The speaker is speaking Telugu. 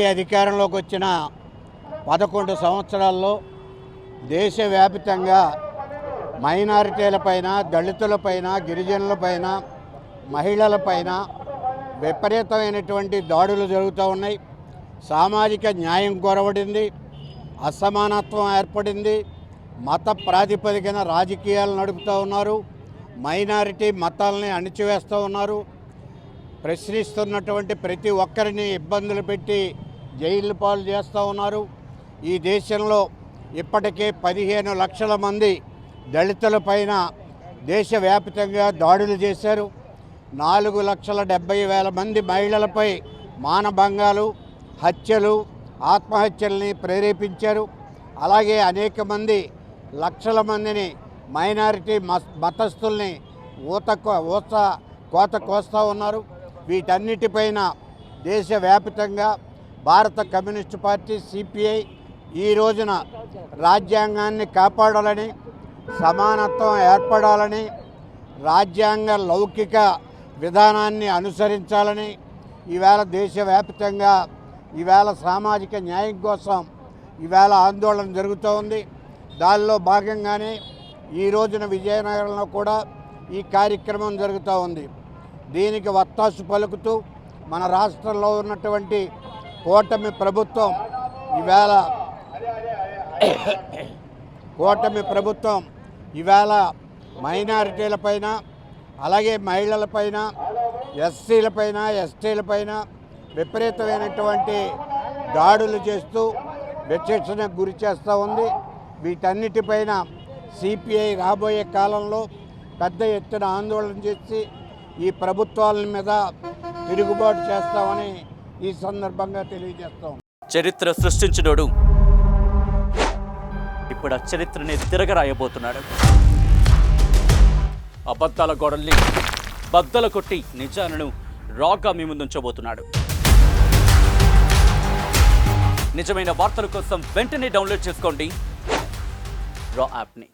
అధికారంలోకి వచ్చిన 11 సంవత్సరాల్లో దేశవ్యాప్తంగా మైనారిటీలపైన, దళితులపైన, గిరిజనులపైన, మహిళలపైన విపరీతమైనటువంటి దాడులు జరుగుతూ ఉన్నాయి. సామాజిక న్యాయం కొరవడింది, అసమానత్వం ఏర్పడింది, మత ప్రాతిపదికన రాజకీయాలు నడుపుతూ ఉన్నారు, మైనారిటీ మతాలని అణిచివేస్తూ ఉన్నారు. ప్రశ్నిస్తున్నటువంటి ప్రతి ఒక్కరిని ఇబ్బందులు పెట్టి జైలు పాలు చేస్తూ ఉన్నారు. ఈ దేశంలో ఇప్పటికే 15 లక్షల మంది దళితులపైన దేశవ్యాప్తంగా దాడులు చేశారు. 4,70,000 మంది మహిళలపై మానభంగాలు, హత్యలు, ఆత్మహత్యల్ని ప్రేరేపించారు. అలాగే అనేక మంది లక్షల మందిని మైనారిటీ మతస్థుల్ని కోత కోస్తూ ఉన్నారు. వీటన్నిటిపైన దేశవ్యాప్తంగా భారత కమ్యూనిస్టు పార్టీ సిపిఐ ఈ రోజున రాజ్యాంగాన్ని కాపాడాలని, సమానత్వం ఏర్పడాలని, రాజ్యాంగ లౌకిక విధానాన్ని అనుసరించాలని ఈవేళ దేశవ్యాప్తంగా ఈవేళ సామాజిక న్యాయం కోసం ఈవేళ ఆందోళన జరుగుతూ ఉంది. దానిలో భాగంగానే ఈ రోజున విజయనగరంలో కూడా ఈ కార్యక్రమం జరుగుతూ ఉంది. దీనికి వత్తాసు పలుకుతూ మన రాష్ట్రంలో ఉన్నటువంటి కూటమి ప్రభుత్వం ఈవేళ మైనారిటీలపైన, అలాగే మహిళలపైన, ఎస్సీలపైన, ఎస్టీలపైన విపరీతమైనటువంటి దాడులు చేస్తూ విచక్షణకు గురి చేస్తూ ఉంది. వీటన్నిటిపైన సిపిఐ రాబోయే కాలంలో పెద్ద ఎత్తున ఆందోళన చేసి ఈ ప్రభుత్వాల మీద తిరుగుబాటు చేస్తామని ఈ సందర్భంగా తెలియజేస్తాం. చరిత్ర సృష్టించినోడు ఇప్పుడు ఆ చరిత్రని తిరగరాయబోతున్నాడు. అబద్ధాల గోడల్ని బద్దలు కొట్టి నిజాలను రాగా మీ ముందుంచబోతున్నాడు. నిజమైన వార్తల కోసం వెంటనే డౌన్లోడ్ చేసుకోండి రా యాప్ని.